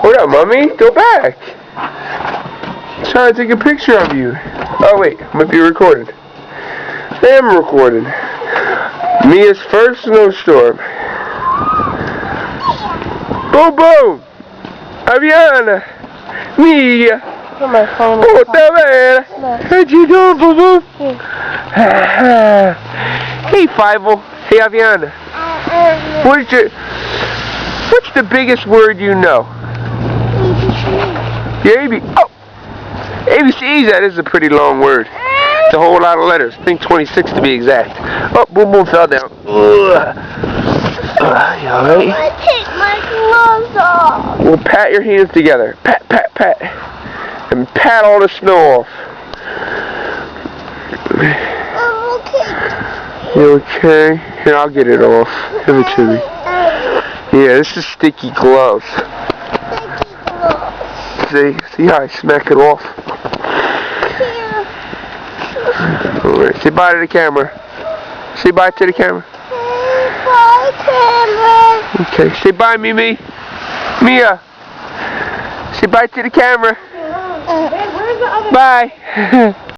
Hold up, mommy. Go back. I'm trying to take a picture of you. Oh, wait. Might be recorded. I am recorded. Mia's first snowstorm. Boom, boom. Aviana. Mia. Put my phone on. Puta merda. How'd you do, boo boo? Hey, Fievel. Hey, Aviana. What's the biggest word you know? ABC. Oh, ABCs. That is a pretty long word. It's a whole lot of letters. I think 26 to be exact. Oh, boom boom fell down. You alright? I take my gloves off. Well, pat your hands together. Pat, pat, pat. And pat all the snow off. I'm okay. You okay? Here, I'll get it off. Give it to me. Yeah, this is sticky gloves. See how I smack it off? Alright, say bye to the camera. Say bye to the camera. Bye, camera. Okay, say bye, Mimi. Mia. Say bye to the camera. Where's the other? Bye.